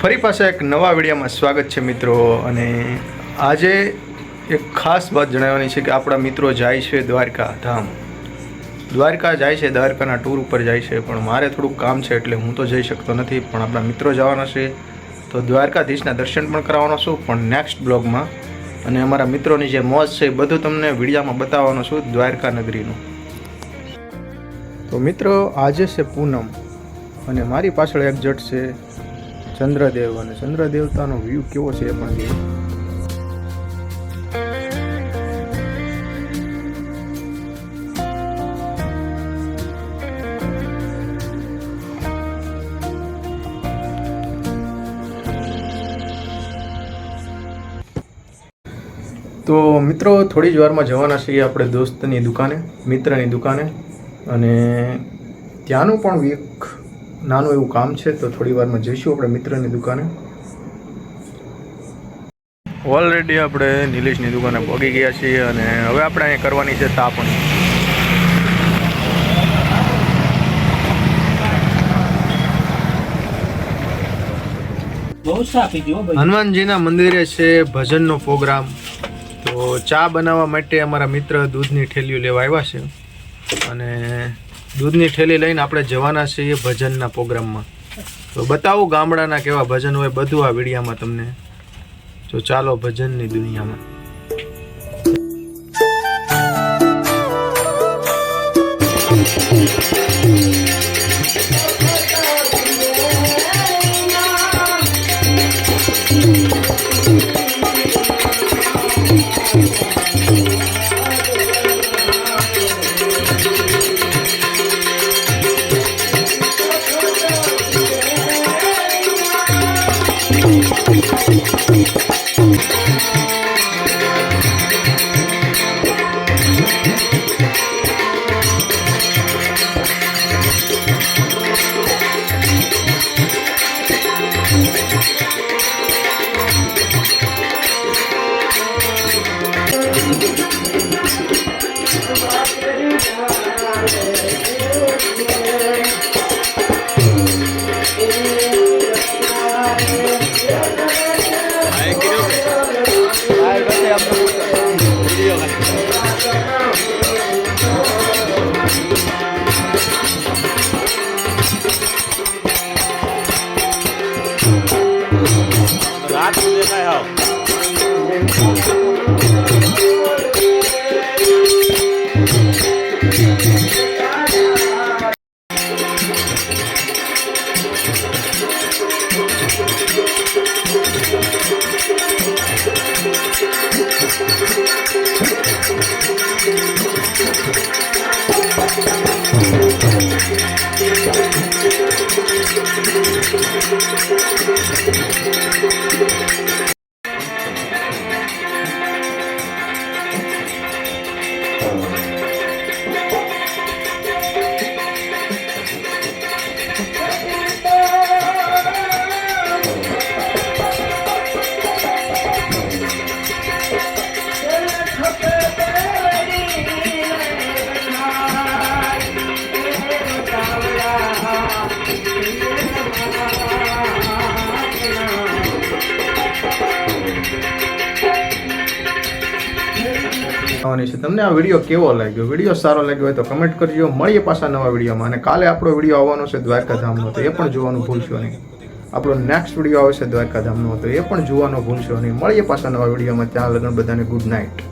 ફરી પાછા એક નવા વિડીયોમાં સ્વાગત છે મિત્રો। અને આજે એક ખાસ વાત જણાવવાની છે કે આપણા મિત્રો જાય છે દ્વારકા ધામ। દ્વારકા જાય છે, દ્વારકાના ટૂર ઉપર જાય છે, પણ મારે થોડુંક કામ છે એટલે હું તો જઈ શકતો નથી, પણ આપણા મિત્રો જવાના છે તો દ્વારકાધીશના દર્શન પણ કરાવવાનો છું, પણ નેક્સ્ટ બ્લોગમાં। અને અમારા મિત્રોની જે મોજ છે એ બધું તમને વિડીયોમાં બતાવવાનો છું દ્વારકા નગરીનું। તો મિત્રો આજે છે પૂનમ અને મારી પાછળ એક્ઝેક્ટ છે ચંદ્રદેવ, અને ચંદ્ર દેવતાનો વ્યૂ કેવો છે એ પણ જોઈએ। તો મિત્રો થોડી જ વારમાં જવાના છીએ આપણે દોસ્તની દુકાને, મિત્રની દુકાને, અને ત્યાંનું પણ એક નાનું એવું કામ છે, તો થોડી વારમાં જઈશું આપણે મિત્રની દુકાને। ઓલરેડી આપણે નિલેશની દુકાને પહોંચી ગયા છીએ અને હવે આપણે અહીંયા કરવાની છે તાપણી। હનુમાનજીના મંદિરે છે ભજનનો પ્રોગ્રામ, તો ચા બનાવવા માટે અમારા મિત્ર દૂધની ઠેલીઓ લેવા આવ્યા છે, અને દૂધની ઠેલી લઈને આપણે જવાના છીએ ભજનના પ્રોગ્રામમાં। તો બતાવું ગામડાના કેવા ભજન હોય બધું આ વિડીયામાં તમને। તો ચાલો ભજનની દુનિયામાં। તમને આ વિડીયો કેવો લાગ્યો? વિડીયો સારો લાગ્યો હોય તો કમેન્ટ કરજો। મળીએ પાછા નવા વિડીયોમાં, અને કાલે આપણો વિડીયો આવવાનો છે દ્વારકા ધામનો, તો એ પણ જોવાનું ભૂલશો નહીં। આપણો નેક્સ્ટ વિડીયો આવશે દ્વારકા ધામનો, તો એ પણ જોવાનો ભૂલશો નહીં। મળીએ પાછા નવા વિડીયોમાં, ત્યાં લગન બધાને ગુડ નાઇટ।